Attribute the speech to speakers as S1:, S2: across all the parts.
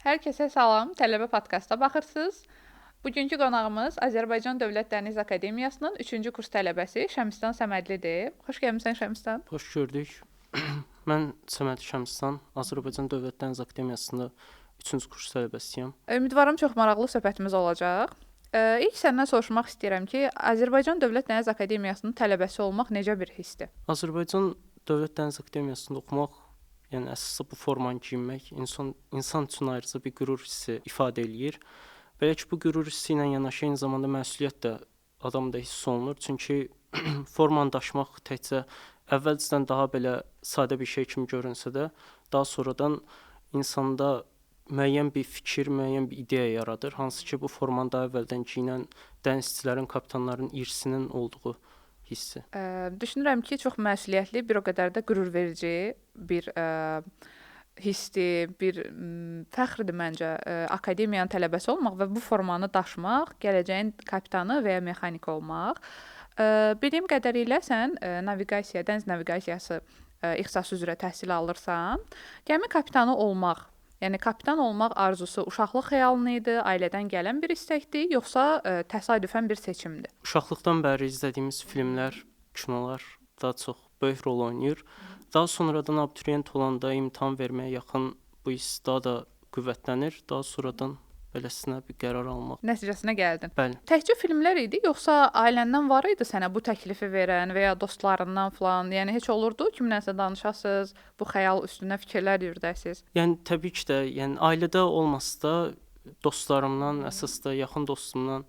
S1: Hər kəsə salam, Tələbə podkastına baxırsınız. Bugünkü qonağımız Azərbaycan Dövlət Dəniz Akademiyasının 3-cü kurs tələbəsi Şəmstan Səmədlidir. Xoş gəlmisən Şəmstan.
S2: Xoş gördük. Mən Səməd Şəmstan, Azərbaycan Dövlət Dəniz Akademiyasında 3-cü kurs tələbəsiyəm.
S1: Ümidvaram çox maraqlı söhbətimiz olacaq. İlk səndən soruşmaq istəyirəm ki, Azərbaycan Dövlət Dəniz Akademiyasının tələbəsi olmaq necə bir hissdir?
S2: Azərbaycan Dövlət Dəniz Akademiyasında oxumaq, yəni əsasda bu formanı geyinmək insan üçün ayrıca bir qürur hissi ifadə eləyir. Belə ki, bu qürur hissi ilə yanaşı eyni zamanda məsuliyyət də adamda hiss olunur. Çünki formanı daşımaq təkcə əvvəlcədən daha belə sadə bir şey kimi görünsə də, daha sonradan insanda müəyyən bir fikir, müəyyən bir ideya yaradır. Hansı ki, bu formanı daha əvvəldən geyinən dənizçilərin, kapitanların irsinin olduğu hissi.
S1: Düşünürəm ki, çox məsuliyyətli, bir o qədər də qürurverici bir hissdir, bir fəxrdir məncə akademiyanın tələbəsi olmaq və bu formanı daşımaq, gələcəyin kapitanı və ya mexanik olmaq. Bildiyim qədərilə sən naviqasiya, dəniz naviqasiyası ixtisası üzrə təhsil alırsan. Gəmi kapitanı olmaq, yəni kapitan olmaq arzusu uşaqlıq xəyalın idi, ailədən gələn bir istəkdir, yoxsa təsadüfən bir seçimdir?
S2: Uşaqlıqdan bəri izlədiyimiz filmlər, kinolar daha çox böyük rol oynayır. Daha sonradan abituriyent olanda imtahan verməyə yaxın bu hiss daha da qüvvətlənir. Daha sonradan beləsinə bir qərar almaq.
S1: Nəticəsinə gəldin.
S2: Bəli.
S1: Təkcə filmlər idi, yoxsa ailəndən var idi sənə bu təklifi verən və ya dostlarından falan? Yəni heç olurdu kimlənsə danışasınız, bu xəyal üstünə fikirlər yürüdəsiz?
S2: Yəni təbii ki də, yəni ailədə olmasa da dostlarımdan, əsas da yaxın dostumdan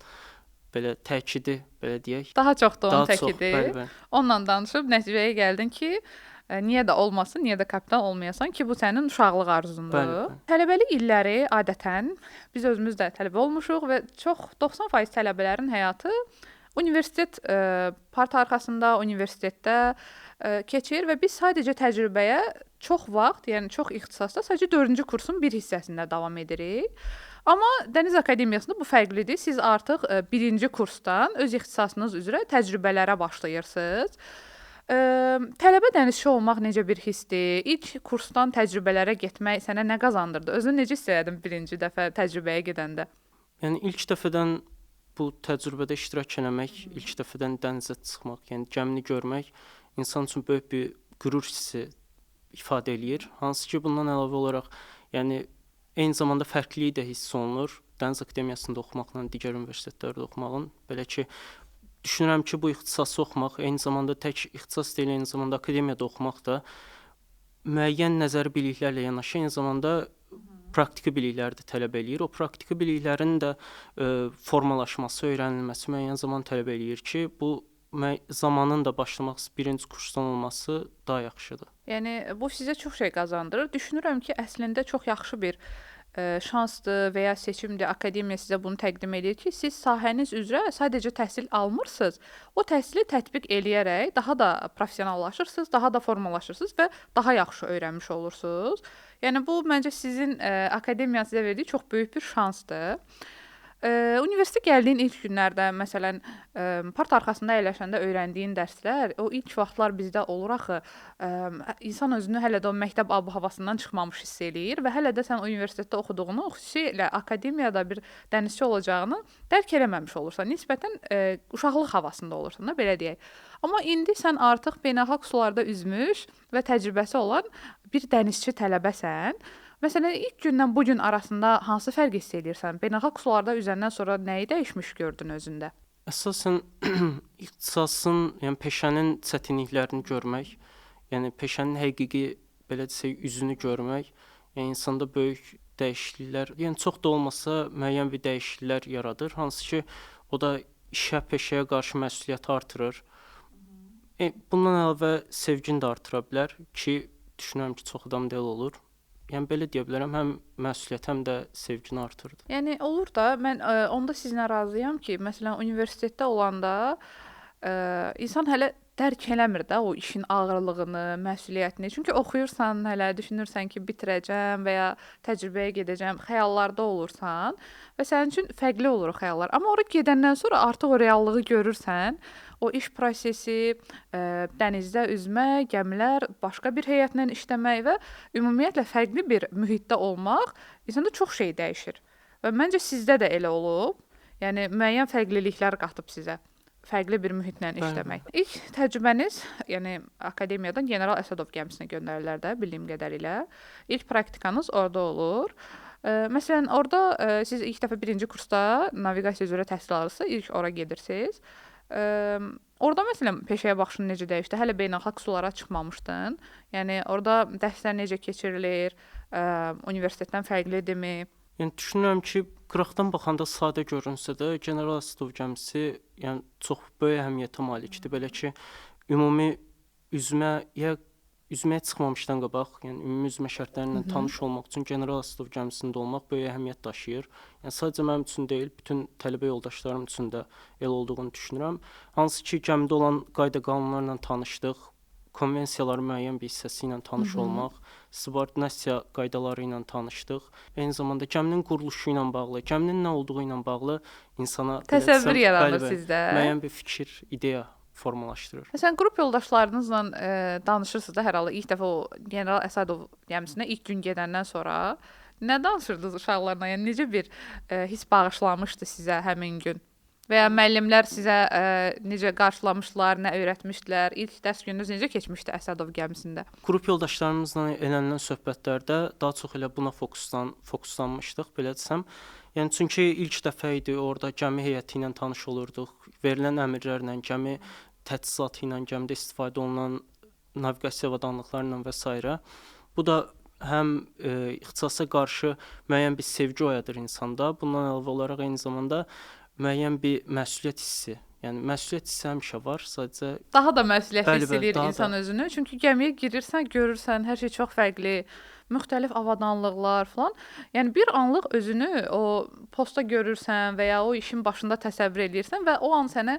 S2: belə təkidi, belə deyək.
S1: Daha çox da onun təkidi.
S2: Bəli.
S1: Onunla danışıb nəticəyə gəldin ki, niyə də olmasın, niyə də kapitan olmayasan ki, bu sənin uşaqlıq arzundur.
S2: Bəli.
S1: Tələbəlik illəri adətən biz özümüz də tələbə olmuşuq və çox 90% tələbələrin həyatı universitet parta arxasında, universitetdə keçir və biz sadəcə təcrübəyə çox vaxt, yəni çox ixtisasda sadəcə 4-cü kursun bir hissəsində davam edirik. Amma Dəniz Akademiyasında bu fərqlidir. Siz artıq 1-ci kursdan öz ixtisasınız üzrə təcrübələrə başlayırsınız. Tələbə dənizçi olmaq necə bir hissdir? İlk kursdan təcrübələrə getmək sənə nə qazandırdı? Özünü necə hiss etdin birinci dəfə təcrübəyə gedəndə?
S2: Yəni ilk dəfədən bu təcrübədə iştirak etmək, ilk dəfədən dənizə çıxmaq, yəni gəmini görmək insan üçün böyük bir qürur hissi ifadə eləyir. Hansı ki, bundan əlavə olaraq, yəni eyni zamanda fərqliliyi də hiss olunur. Dəniz Akademiyasında oxumaqla digər universitetlərdə oxumağın. Belə ki, düşünürəm ki, bu ixtisası oxumaq, eyni zamanda tək ixtisas deyil, eyni zamanda akademiyada oxumaq da müəyyən nəzəri biliklərlə yanaşı, eyni zamanda praktiki bilikləri də tələb eləyir. O praktiki biliklərin də formalaşması, öyrənilməsi müəyyən zaman tələb eləyir ki, bu zamanın da başlamaq 1-ci kursdan olması daha yaxşıdır.
S1: Yəni bu sizə çox şey qazandırır. Düşünürəm ki, əslində çox yaxşı bir şansdır və ya seçimdir. Akademiya sizə bunu təqdim edir ki, siz sahəniz üzrə sadəcə təhsil almırsınız. O təhsili tətbiq eləyərək daha da professionallaşırsınız, daha da formalaşırsınız və daha yaxşı öyrənmiş olursunuz. Yəni bu məncə sizin akademiyanın sizə verdiyi çox böyük bir şansdır. Universitetə gəldiyin ilk günlərdə, məsələn, parta arxasında əyləşəndə öyrəndiyin dərslər, o ilk vaxtlar bizdə olur axı, insan özünü hələ də o məktəb ab-havasından çıxmamış hiss eləyir və hələ də sən universitetdə oxuduğunu, xüsusilə akademiyada bir dənizçi olacağını dərk eləməmiş olursan. Nisbətən uşaqlıq havasında olursan da, belə deyək. Amma indi sən artıq beynəlxalq sularda üzmüş və təcrübəsi olan bir dənizçi tələbəsən. Məsələn, ilk gündən bu gün arasında hansı fərq hiss edirsən? Beynəlxalq sularda üzəndən sonra nəyi dəyişmiş gördün özündə?
S2: Əsasən ixtisasın, yəni peşənin çətinliklərini görmək, yəni peşənin həqiqi belə desək üzünü görmək, yəni insanda böyük dəyişikliklər, yəni çox da olmasa müəyyən bir dəyişikliklər yaradır, hansı ki, o da işə, peşəyə qarşı məsuliyyəti artırır. Bundan əlavə sevgini də artıra bilər ki, düşünürəm ki, çox adam da elə olur. Yəni belə deyə bilərəm, həm məsuliyyət, həm də sevgini artırdı.
S1: Yəni olur da, mən onda sizinlə razıyam ki, məsələn, universitetdə olanda insan hələ dərk eləmir də o işin ağırlığını, məsuliyyətini. Çünki oxuyursan, hələ düşünürsən ki, bitirəcəm və ya təcrübəyə gedəcəm, xəyallarda olursan və sənin üçün fərqli olur o xəyallar. Amma ora gedəndən sonra artıq o reallığı görürsən. O iş prosesi, dənizdə üzmək, gəmilər, başqa bir heyətlə işləmək və ümumiyyətlə fərqli bir mühitdə olmaq insanda çox şey dəyişir. Və məncə sizdə də elə olub. Yəni müəyyən fərqliliklər qatıb sizə. Fərqli bir mühitlə işləmək. İlk təcrübəniz, yəni akademiyadan General Əsadov gəmisinə göndərirlər də, bildiyim qədərilə. İlk praktikanız orada olur. Məsələn, orada siz ilk dəfə 1-ci kursda naviqasiya üzrə təhsil alırsınız, ilk ora gedirsiniz. Orada məsələn peşəyə baxışın necə dəyişdi? Hələ beynəlxalq sulara çıxmamışdın. Yəni orada dərslər necə keçirilir? Universitetdən fərqlidirmi?
S2: Yəni düşünürəm ki, qıraqdan baxanda sadə görünsə də, General Əsadov gəmisi yəni çox böyük əhəmiyyətə malikdir. Belə ki, ümumi üzməyə çıxmamışdan qabaq, yəni ümumi üzmə şərtləri ilə tanış olmaq üçün General Əsadov gəmisində olmaq böyük əhəmiyyət daşıyır. Yəni sadəcə mənim üçün deyil, bütün tələbə yoldaşlarım üçün də elə olduğunu düşünürəm. Hansı ki, gəmidə olan qayda-qanunlarla tanışdıq, konvensiyaların müəyyən bir hissəsi ilə tanış olmaq, subordinasiya qaydaları ilə tanışdıq. Eyni zamanda gəminin quruluşu ilə bağlı, gəminin nə olduğu ilə bağlı insana
S1: təsəvvür yaranır sizdə.
S2: Müəyyən bir fikir, ideya formalaşdırır.
S1: Məsələn, qrup yoldaşlarınızla danışırsınız da hər halda ilk dəfə o General Əsadov gəmisinə ilk gün gedəndən sonra nə danışırdınız uşaqlarla? Yəni necə bir his bağışlamışdı sizə həmin gün? Və ya müəllimlər sizə necə qarşılamışdılar, nə öyrətmişdilər? İlk dərs gününüz necə keçmişdi Əsadov gəmisində?
S2: Qrup yoldaşlarımızla elənilən söhbətlərdə daha çox elə buna fokuslanmışdıq, belə desəm. Yəni çünki ilk dəfə idi, orada gəmi heyəti ilə tanış olurduq, verilən əmrlərlə, gəmi təchizatı ilə, gəmidə istifadə olunan naviqasiya avadanlıqları ilə və s. Bu da həm ixtisasa qarşı müəyyən bir sevgi oyadır insanda. Bundan əlavə olaraq eyni zamanda müəyyən bir məsuliyyət hissi. Yəni məsuliyyət hissi həmişə var, sadəcə
S1: daha da məsuliyyət hiss edir insan özünü. Çünki gəmiyə girirsən, görürsən, hər şey çox fərqli, müxtəlif avadanlıqlar falan. Yəni bir anlıq özünü o postda görürsən və ya o işin başında təsəvvür edirsən və o an sənə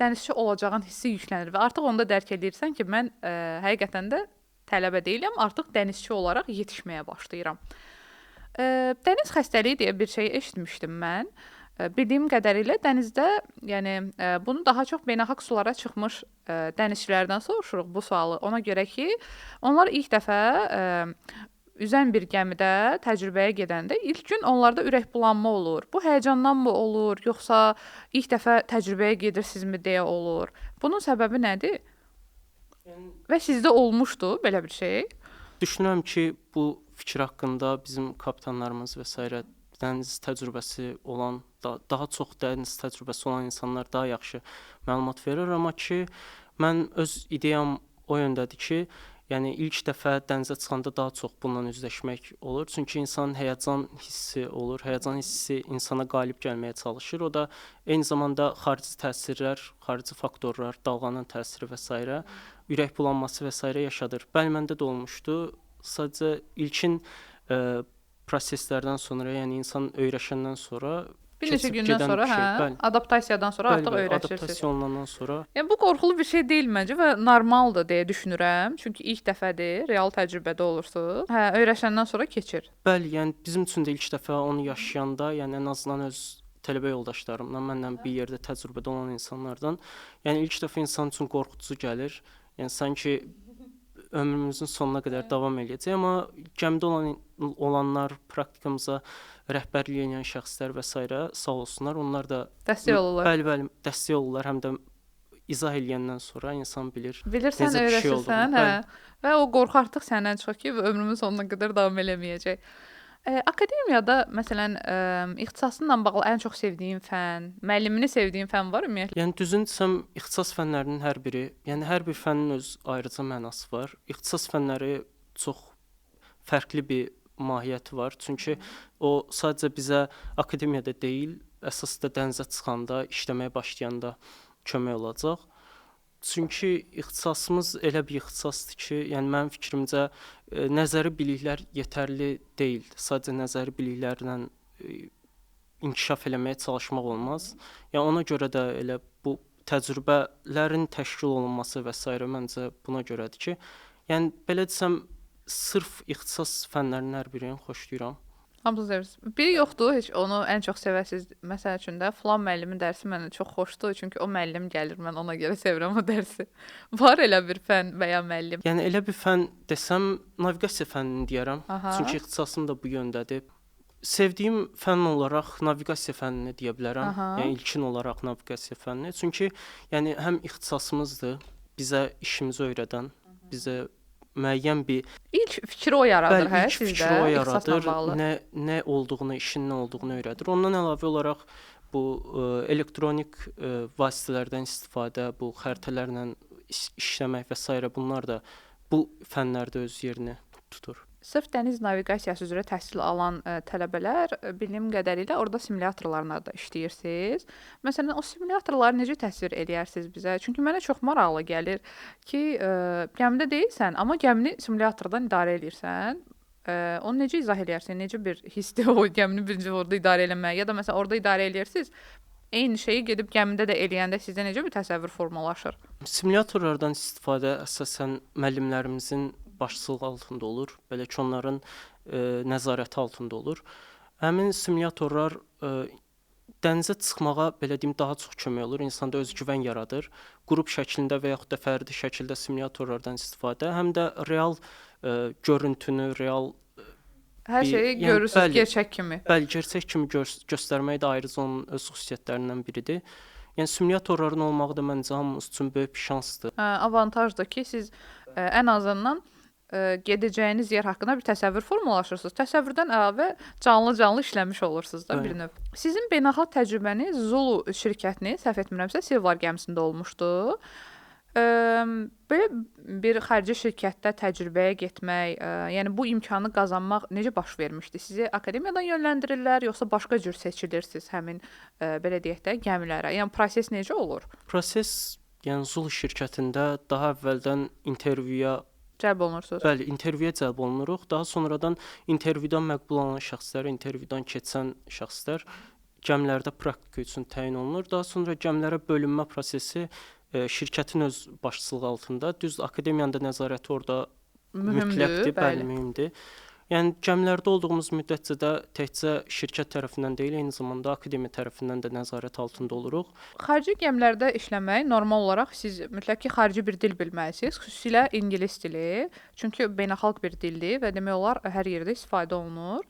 S1: dənizçi olacağın hissi yüklənir və artıq onda dərk edirsən ki, mən həqiqətən də tələbə deyiləm, artıq dənizçi olaraq yetişməyə başlayıram. Dəniz xəstəliyi deyə bir şey eşitmişdim mən. Bildiyim qədərilə dənizdə, yəni bunu daha çox beynəlxalq sulara çıxmış dənizçilərdən soruşuruq bu sualı. Ona görə ki, onlar ilk dəfə üzən bir gəmidə təcrübəyə gedəndə ilk gün onlarda ürək bulanma olur. Bu həyəcandanmı olur, yoxsa ilk dəfə təcrübəyə gedirsinizmi deyə olur? Bunun səbəbi nədir? Və sizdə olmuşdu belə bir şey?
S2: Düşünürəm ki, bu fikir haqqında bizim kapitanlarımız və s. dəniz təcrübəsi olan, daha çox dəniz təcrübəsi olan insanlar daha yaxşı məlumat verir. Amma ki, mən öz ideyam o yöndədir ki, yəni ilk dəfə dənizə çıxanda daha çox bununla üzləşmək olur. Çünki insanın həyəcan hissi olur. Həyəcan hissi insana qalib gəlməyə çalışır. O da eyni zamanda xarici təsirlər, xarici faktorlar, dalğanın təsiri və s. ürək bulanması və s. yaşadır. Bəli, məndə də olmuşdu. Sadəcə ilkin proseslərdən sonra, yəni insan öyrəşəndən sonra
S1: bir neçə gündən sonra, adaptasiyadan sonra artıq öyrəşirsiniz.
S2: Adaptasiya olunandan sonra.
S1: Yəni bu qorxulu bir şey deyil məncə və normaldır deyə düşünürəm. Çünki ilk dəfədir, real təcrübədə olursunuz. Öyrəşəndən sonra keçir.
S2: Bəli, yəni bizim üçün də ilk dəfə onu yaşayanda, yəni ən azından öz tələbə yoldaşlarımdan, mənlə bir yerdə təcrübədə olan insanlardan, yəni ilk dəfə insan üçün qorxuducu gəlir. Yəni sanki ömrümüzün sonuna qədər davam eləyəcək, amma gəmidə olanlar, praktikamıza rəhbərlik edən şəxslər və s. sağ olsunlar, onlar da
S1: dəstək olurlar.
S2: Bəli, dəstək olurlar, həm də izah eləyəndən sonra insan bilir.
S1: Bilirsən, öyrəşirsən, və o qorxu artıq səndən çıxır ki, ömrümün sonuna qədər davam eləməyəcək. Akademiyada məsələn ixtisasınla bağlı ən çox sevdiyin fən, müəllimini sevdiyin fən var ümumiyyətlə?
S2: Yəni düzünü desəm, ixtisas fənlərinin hər biri, yəni hər bir fənin öz ayrıca mənası var. İxtisas fənləri çox fərqli bir mahiyyəti var. Çünki o sadəcə bizə akademiyada deyil, əsasda dənizə çıxanda, işləməyə başlayanda kömək olacaq. Çünki ixtisasımız elə bir ixtisasdır ki, yəni mənim fikrimcə nəzəri biliklər yetərli deyil. Sadəcə nəzəri biliklərlə inkişaf eləməyə çalışmaq olmaz. Yəni ona görə də elə bu təcrübələrin təşkil olunması və s. məncə buna görədir ki, yəni belə desəm, sırf ixtisas fənlərinin hər birini xoşlayıram.
S1: Hamısını sevirsiniz. Biri yoxdur, heç onu ən çox sevəsiniz. Məsəl üçün də filan müəllimin dərsi mənə çox xoşdur, çünki o müəllim gəlir, mən ona görə sevirəm o dərsi. Var elə bir fən və ya müəllim.
S2: Yəni elə bir fən desəm, naviqasiya fənnini deyərəm.
S1: Aha.
S2: Çünki ixtisasım da bu yöndədir. Sevdiyim fənn olaraq naviqasiya fənnini deyə bilərəm.
S1: Aha.
S2: Yəni ilkin olaraq naviqasiya fənnini. Çünki yəni həm ixtisasımızdır, bizə işimizi öyrədən, bizə müəyyən bir
S1: İlk fikri o yaradır,
S2: bəli,
S1: hə,
S2: ilk
S1: sizdə?
S2: fikri o
S1: İxtisasla
S2: yaradır,
S1: bağlı.
S2: nə olduğunu, işin nə olduğunu öyrədir. Ondan əlavə olaraq bu elektronik vasitələrdən istifadə, bu xəritələrlə işləmək və s. bunlar da bu fənlərdə öz yerini tutur.
S1: Sırf dəniz naviqasiyası üzrə təhsil alan tələbələr bildiyim qədərilə orada simulyatorlarla da işləyirsiniz. Məsələn, o simulyatorları necə təsvir eləyərsiniz bizə? Çünki mənə çox maraqlı gəlir ki, gəmidə deyilsən, amma gəmini simulyatordan idarə edirsən. Onu necə izah eləyərsən? Necə bir hissdir o gəmini birinci orada idarə eləmək? Ya da məsələn orada idarə eləyirsiniz, eyni şeyi gedib gəmidə də eləyəndə sizdə necə bir təsəvvür formalaşır?
S2: Simulyatorlardan istifadə əsasən müəllimlərimizin başçılığı altında olur. Belə ki, onların nəzarəti altında olur. Həmin simulyatorlar dənizə çıxmağa belə deyim daha çox kömək olur. İnsanda özgüvən yaradır. Qrup şəklində və yaxud da fərdi şəkildə simulyatorlardan istifadə həm də real görüntünü, real
S1: Hər şeyi
S2: yəni,
S1: görürsüz
S2: bəli,
S1: gerçək kimi.
S2: bəli, gerçək kimi göstərmək də ayrıca onun öz xüsusiyyətlərindən biridir. Yəni simulyatorların olmağı da məncə hamımız üçün böyük bir şansdır.
S1: Avantajdır ki, siz ən azından gedəcəyiniz yer haqqında bir təsəvvür formalaşırsınız. Təsəvvürdən əlavə canlı işləmiş olursunuz da bir növ. Sizin beynəlxalq təcrübəniz Zulu şirkətinin, səhv etmirəmsə, Silvar gəmisində olmuşdu. Belə bir xarici şirkətdə təcrübəyə getmək, yəni bu imkanı qazanmaq necə baş vermişdi? Sizi akademiyadan yönləndirirlər, yoxsa başqa cür seçilirsiniz həmin belə deyək də gəmilərə? Yəni proses necə olur?
S2: Proses, yəni Zulu şirkətində daha əvvəldən intervyuya
S1: Cəlb olunursunuz.
S2: Bəli, intervyuya cəlb olunuruq. Daha sonradan intervyudan məqbul olan şəxslər, intervyudan keçən şəxslər gəmilərdə praktika üçün təyin olunur. Daha sonra gəmilərə bölünmə prosesi şirkətin öz başçılığı altında. Düz akademiyanın da nəzarəti orada mütləqdir, bəli, mühümdür. Yəni gəmilərdə olduğumuz müddətcə də təkcə şirkət tərəfindən deyil, eyni zamanda akademiya tərəfindən də nəzarət altında oluruq.
S1: Xarici gəmilərdə işləmək normal olaraq siz mütləq ki, xarici bir dil bilməlisiniz, xüsusilə ingilis dili. Çünki beynəlxalq bir dildir və demək olar hər yerdə istifadə olunur.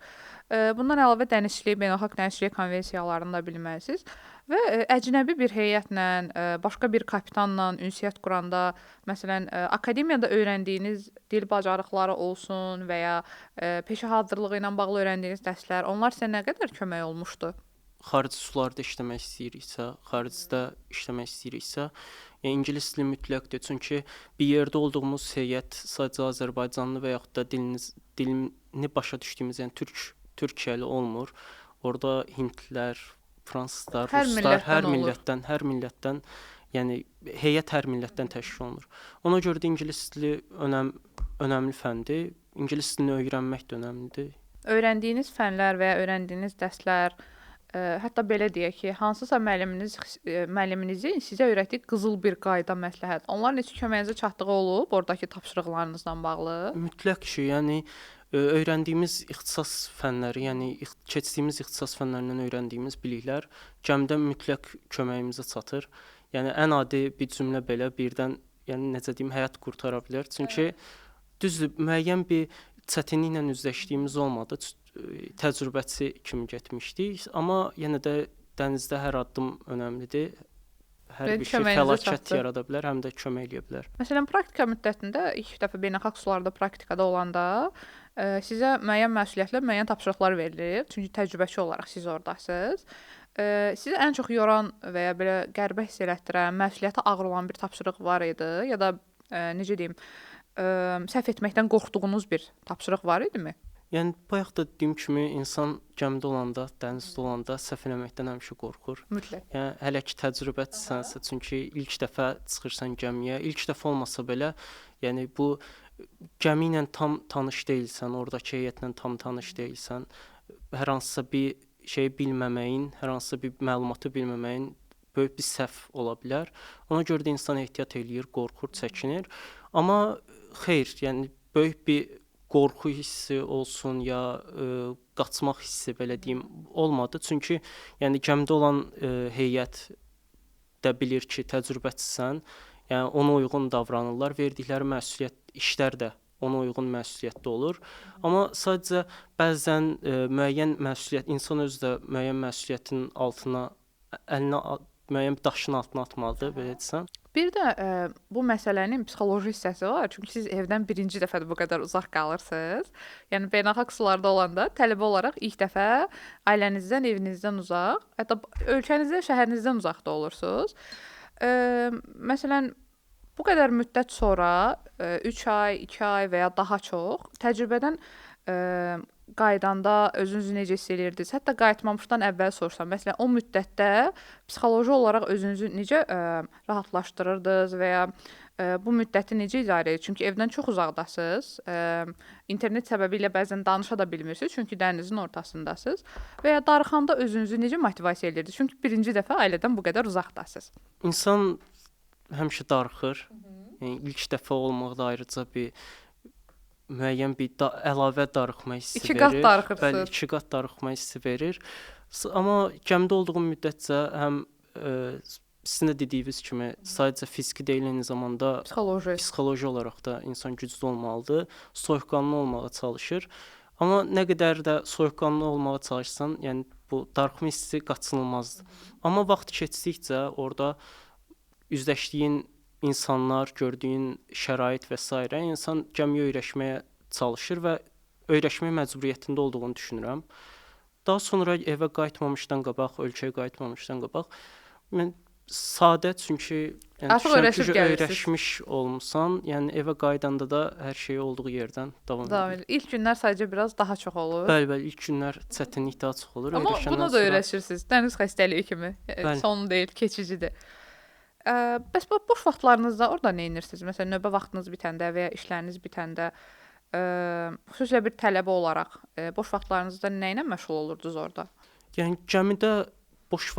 S1: Bundan əlavə dənizçilik, beynəlxalq dənizçilik konvensiyalarını da bilməlisiniz və əcnəbi bir heyətlə, başqa bir kapitanla ünsiyyət quranda, məsələn, akademiyada öyrəndiyiniz dil bacarıqları olsun və ya peşə hazırlığı ilə bağlı öyrəndiyiniz dərslər, onlar sizə nə qədər kömək olmuşdu?
S2: Xarici sularda işləmək istəyiriksə, xaricdə işləmək istəyiriksə, yəni ingilis dili mütləqdir. Çünki bir yerdə olduğumuz heyət sadəcə Azərbaycanlı və yaxud da dilini başa düşdüyümüz, yəni Türkiyəli olmur. Orada hindlilər, fransızlar, ruslar, hər millətdən, yəni heyət hər millətdən təşkil olunur. Ona görə də ingilis dili önəmli fəndir. İngilis dilini öyrənmək də önəmlidir.
S1: Öyrəndiyiniz fənlər və ya öyrəndiyiniz dərslər, hətta belə deyək ki, hansısa müəlliminizin sizə öyrətdiyi qızıl bir qayda, məsləhət, onlar necə köməyinizə çatdığı olub oradakı tapşırıqlarınızla bağlı?
S2: Mütləq ki, yəni öyrəndiyimiz ixtisas fənləri, yəni keçdiyimiz ixtisas fənlərindən öyrəndiyimiz biliklər gəmidə mütləq köməyimizə çatır. Yəni ən adi bir cümlə belə birdən, yəni necə deyim, həyat qurtara bilər. Çünki düzdür, müəyyən bir çətinliklə üzləşdiyimiz olmadı. Təcrübəçi kimi getmişdik, amma yenə də dənizdə hər addım önəmlidir. Hər bir şey fəlakət yarada bilər, həm də kömək eləyə bilər.
S1: Məsələn, praktika müddətində ilk dəfə beynəlxalq sularda praktikada olanda sizə müəyyən məsuliyyətlər, müəyyən tapşırıqlar verilir. Çünki təcrübəçi olaraq siz ordasınız. Sizi ən çox yoran və ya belə qəribə hiss elətdirən, məsuliyyəti ağır olan bir tapşırıq var idi, ya da necə deyim, səhv etməkdən qorxduğunuz bir tapşırıq var idimi?
S2: Yəni bayaq da dediyim kimi insan gəmidə olanda, dənizdə olanda səhv eləməkdən həmişə qorxur.
S1: Mütləq.
S2: Yəni hələ ki təcrübəçisənsə, çünki ilk dəfə çıxırsan gəmiyə, ilk dəfə olmasa belə, yəni bu gəmi ilə tam tanış deyilsən, oradakı heyətlə tam tanış deyilsən, hər hansısa bir şeyi bilməməyin, hər hansısa bir məlumatı bilməməyin böyük bir səhv ola bilər. Ona görə də insan ehtiyat eləyir, qorxur, çəkinir. Amma xeyr, yəni böyük bir qorxu hissi olsun ya qaçmaq hissi belə deyim olmadı. Çünki yəni gəmidə olan heyət də bilir ki, təcrübəçisən. Yəni ona uyğun davranırlar. Verdikləri məsuliyyət işlər də ona uyğun məsuliyyətli olur. Amma sadəcə bəzən müəyyən məsuliyyət insan özü də müəyyən məsuliyyətin altına müəyyən bir daşın altına atmalıdır, belə desəm.
S1: Bir də bu məsələnin psixoloji hissəsi var. Çünki siz evdən birinci dəfə də bu qədər uzaq qalırsınız. Yəni beynəlxalq sularda olanda tələbə olaraq ilk dəfə ailənizdən, evinizdən uzaq, hətta ölkənizdən, şəhərinizdən uzaqda olursunuz. Məsələn, bu qədər müddət sonra 3 ay, 2 ay və ya daha çox təcrübədən qaydanda özünüzü necə hiss edirdiniz? Hətta qayıtmamışdan əvvəl sorsam, məsələn, o müddətdə psixoloji olaraq özünüzü necə rahatlaşdırırdınız və ya bu müddəti necə idarə edirdiniz? Çünki evdən çox uzaqdasınız. İnternet səbəbilə bəzən danışa da bilmirsiniz, çünki dənizin ortasındasınız. Və ya darıxanda özünüzü necə motivasiya edirdiniz? Çünki birinci dəfə ailədən bu qədər uzaqdasınız.
S2: İnsan həmişə darıxır. Yəni ilk dəfə olmaqda ayrıca bir müəyyən bir əlavə darıxma hissi
S1: İki
S2: verir.
S1: qat darıxırsınız.
S2: Bəli, 2 qat darıxma hissi verir. Amma gəmidə olduğum müddətcə həm sizin də dediyiniz kimi sadəcə fiziki deyil, eyni zamanda psixoloji olaraq da insan güclü olmalıdır. Soyuqqanlı olmağa çalışır. Amma nə qədər də soyuqqanlı olmağa çalışsan, yəni bu darıxma hissi qaçınılmazdır. Amma vaxt keçdikcə orada üzləşdiyin insanlar, gördüyün şərait və s. insan gəmiyə öyrəşməyə çalışır və öyrəşmək məcburiyyətində olduğunu düşünürəm. Daha sonra evə qayıtmamışdan qabaq, ölkəyə qayıtmamışdan qabaq mən sadə, çünki
S1: Artıq
S2: öyrəşmiş olmusan, yəni evə qayıdanda da hər şey olduğu yerdən davam edir.
S1: İlk günlər sadəcə biraz daha çox olur.
S2: Bəli, ilk günlər çətinlik daha çox olur.
S1: Amma buna da öyrəşirsiniz. Dəniz xəstəliyi kimi. Son deyil, keçicidir. Bəs boş vaxtlarınızda orada nə edirsiniz? Məsələn, növbə vaxtınız bitəndə və ya işləriniz bitəndə, xüsusilə bir tələbə olaraq boş vaxtlarınızda nə ilə məşğul olurdunuz orada?
S2: Yəni gəmidə boş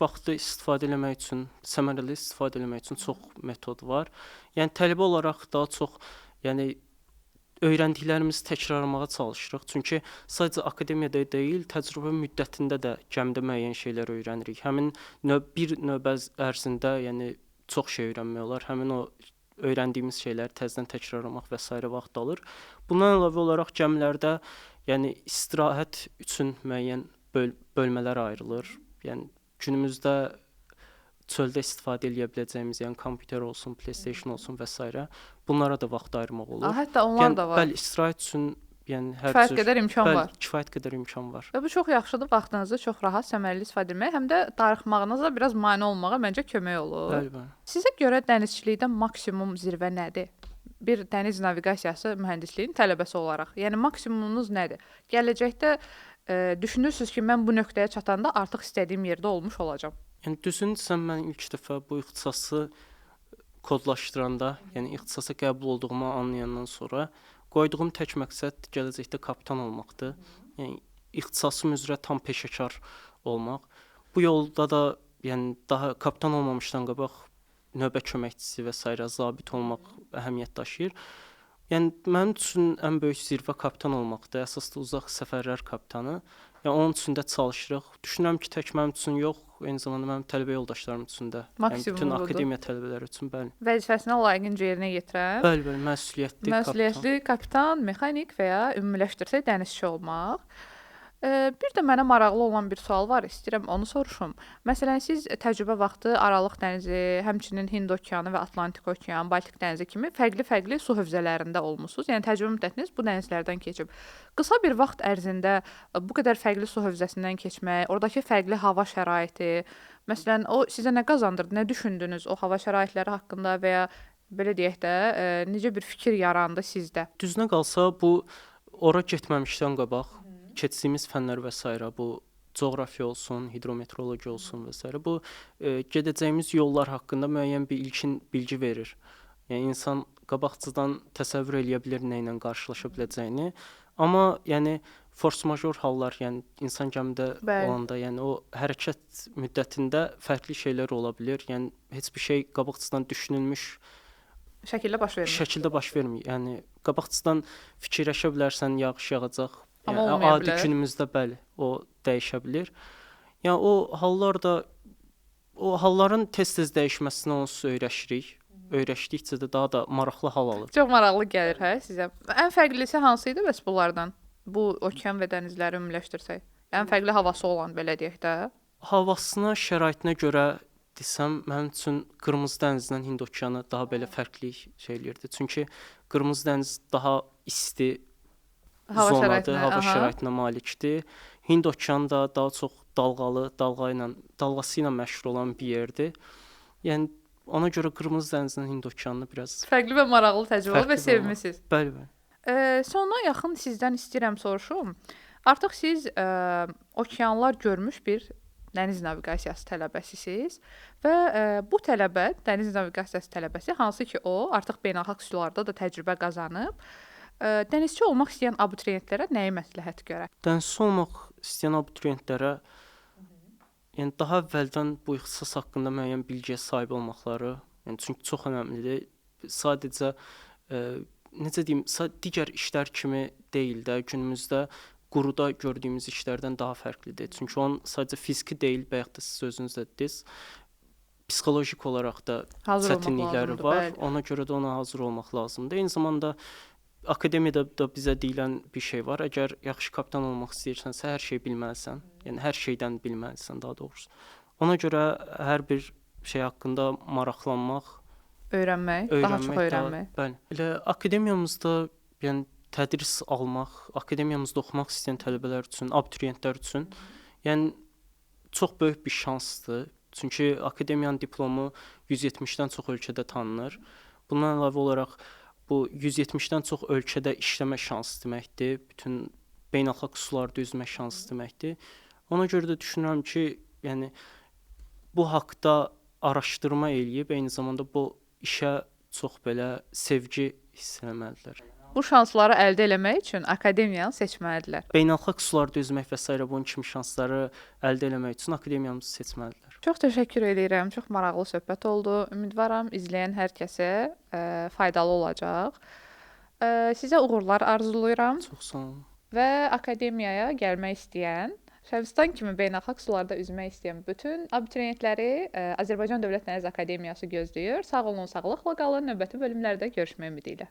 S2: vaxtı istifadə etmək üçün, səmərəli istifadə etmək üçün çox metod var. Yəni tələbə olaraq daha çox, yəni öyrəndiklərimizi təkrarlamağa çalışırıq. Çünki sadəcə akademiyada deyil, təcrübə müddətində də gəmidə müəyyən şeylər öyrənirik. Həmin bir növbə ərzində, yəni çox şey öyrənmək olar. Həmin o öyrəndiyimiz şeyləri təzədən təkrarlamaq və s. vaxt alır. Bundan əlavə olaraq gəmilərdə, yəni istirahət üçün müəyyən bölmələr ayrılır. Yəni günümüzdə çöldə istifadə edə biləcəyimiz, yəni kompüter olsun, PlayStation olsun və s. bunlara da vaxt ayırmaq olur.
S1: Hətta onlar da var.
S2: Bəli, istirahət üçün, yəni hər
S1: kifayət qədər imkan var.
S2: Kifayət qədər imkan var.
S1: Və bu çox yaxşıdır. Vaxtınızı çox rahat, səmərəli istifadə etmək, həm də darıxmağınıza biraz mane olmağa məncə kömək olur.
S2: Bəli.
S1: Sizə görə dənizçilikdə maksimum zirvə nədir? Bir dəniz naviqasiyası mühəndisliyin tələbəsi olaraq. Yəni maksimumunuz nədir? Gələcəkdə düşünürsüz ki, mən bu nöqtəyə çatanda artıq istədiyim yerdə olmuş olacağam.
S2: Yəni düzünü desəm, mən ilk dəfə bu ixtisası kodlaşdıranda, yəni ixtisasa qəbul olduğumu anlayandan sonra qoyduğum tək məqsəd gələcəkdə kapitan olmaqdır. Yəni ixtisasım üzrə tam peşəkar olmaq. Bu yolda da, yəni daha kapitan olmamışdan qabaq növbə köməkçisi və s. zabit olmaq əhəmiyyət daşıyır. Yəni mənim üçün ən böyük zirvə kapitan olmaqdır. Əsasda uzaq səfərlər kapitanı. Yəni onun üçün də çalışırıq. Düşünürəm ki, tək mənim üçün yox, eyni zamanda mənim tələbə yoldaşlarım üçün də, yəni bütün akademiya tələbələri üçün, bəli.
S1: Vəzifəsinə layiqincə yerinə yetirən.
S2: Bəli, məsuliyyətli
S1: kapitan, mexanik və ya ümumiləşdirsək dənizçi olmaq. Bir də mənə maraqlı olan bir sual var, istəyirəm onu soruşum. Məsələn, siz təcrübə vaxtı Aralıq dənizi, həmçinin Hind okeanı və Atlantik okeanı, Baltik dənizi kimi fərqli su hövzələrində olmusunuz. Yəni təcrübə müddətiniz bu dənizlərdən keçib. Qısa bir vaxt ərzində bu qədər fərqli su hövzəsindən keçmək, oradakı fərqli hava şəraiti, məsələn, o sizə nə qazandırdı, nə düşündünüz o hava şəraitləri haqqında və ya belə deyək də, necə bir fikir yarandı sizdə?
S2: Düzünə qalsa, bu ora getməmişdən qabaq keçdiyimiz fənlər və s. bu coğrafiya olsun, hidrometeorologiya olsun və s. bu gedəcəyimiz yollar haqqında müəyyən bir ilkin bilgi verir. Yəni insan qabaqcadan təsəvvür eləyə bilər nə ilə qarşılaşa biləcəyini. Amma yəni force major hallar, yəni insan gəmidə
S1: Bəli.
S2: olanda, yəni o hərəkət müddətində fərqli şeylər ola bilər. Yəni heç bir şey qabaqcadan düşünülmüş
S1: Şəkildə baş vermir.
S2: şəkildə baş vermir. Yəni qabaqcadan fikirləşə bilərsən yağış yağacaq.
S1: Amma
S2: Yəni
S1: olmaya
S2: adi
S1: bilər.
S2: günümüzdə bəli, o dəyişə bilər. Yəni o halların tez-tez dəyişməsinə onsuz öyrəşirik. Öyrəşdikcə də daha da maraqlı hal alır.
S1: Çox maraqlı gəlir hə sizə. Ən fərqlisi hansı idi bəs bunlardan? Bu okean və dənizləri ümumiləşdirsək. Ən fərqli havası olan belə deyək də.
S2: Havasına, şəraitinə görə desəm, mənim üçün Qırmızı dənizdən Hind okeanı daha belə fərqli şey eləyirdi. Çünki Qırmızı dəniz daha isti
S1: Hava
S2: zonadır,
S1: şəraitinə,
S2: hava
S1: aha.
S2: şəraitinə malikdir. Hind okeanı da daha çox dalğalı, dalğası ilə məşhur olan bir yerdir. Yəni ona görə Qırmızı dənizdən Hind okeanını biraz
S1: Fərqli və maraqlı təcrübə
S2: fərqli
S1: və
S2: bir
S1: sevmisiniz.
S2: Bəli, bəli.
S1: Sona yaxın sizdən istəyirəm soruşum. Artıq siz okeanlar görmüş bir dəniz naviqasiyası tələbəsisiniz və bu tələbə, dəniz naviqasiyası tələbəsi, hansı ki o artıq beynəlxalq sularda da təcrübə qazanıb, dənizçi olmaq istəyən abituriyentlərə nəyi məsləhət görər?
S2: Dənizçi olmaq istəyən abituriyentlərə yəni daha əvvəldən bu ixtisas haqqında müəyyən bilgiyə sahib olmaqları, yəni çünki çox əhəmiylidir. Sadəcə necə deyim, digər işlər kimi deyil də, günümüzdə quruda gördüyümüz işlərdən daha fərqlidir. Çünki onun sadəcə fiziki deyil, bayaq da siz özünüz də dediniz, psixolojik olaraq da
S1: Hazır olmaq
S2: çətinlikləri
S1: lazımdır,
S2: var.
S1: bəli.
S2: Ona görə də ona hazır olmaq lazımdır. Eyni zamanda akademiyada da bizə deyilən bir şey var. Əgər yaxşı kapitan olmaq istəyirsənsə, hər şeyi bilməlisən. Yəni hər şeydən bilməlisən daha doğrusu. Ona görə hər bir şey haqqında maraqlanmaq,
S1: Öyrənmək, daha çox öyrənmək.
S2: bəli. Elə akademiyamızda, yəni tədris almaq, akademiyamızda oxumaq istəyən tələbələr üçün, abituriyentlər üçün, yəni çox böyük bir şansdır. Çünki akademiyanın diplomu 170-dən çox ölkədə tanınır. Bundan əlavə olaraq bu 170-dən çox ölkədə işləmə şansı deməkdir. Bütün beynəlxalq sularda üzmə şansı deməkdir. Ona görə də düşünürəm ki, yəni bu haqqda araşdırma eləyib, eyni zamanda bu işə çox belə sevgi hiss etməlidirlər.
S1: Bu şansları əldə etmək üçün akademiyanı seçməlidirlər.
S2: Beynəlxalq sularda üzmək və s. bunun kimi şansları əldə etmək üçün akademiyamızı seçməlidirlər.
S1: Çox təşəkkür edirəm. Çox maraqlı söhbət oldu. Ümidvaram izləyən hər kəsə faydalı olacaq. Sizə uğurlar arzulayıram
S2: Çox sağ olun.
S1: və akademiyaya gəlmək istəyən, Şəbistan kimi beynəlxalq sularda üzmək istəyən bütün abituriyentləri Azərbaycan Dövlət Dəniz Akademiyası gözləyir. Sağ olun, sağlıqla qalın. Növbəti bölümlərdə görüşmək ümidi ilə.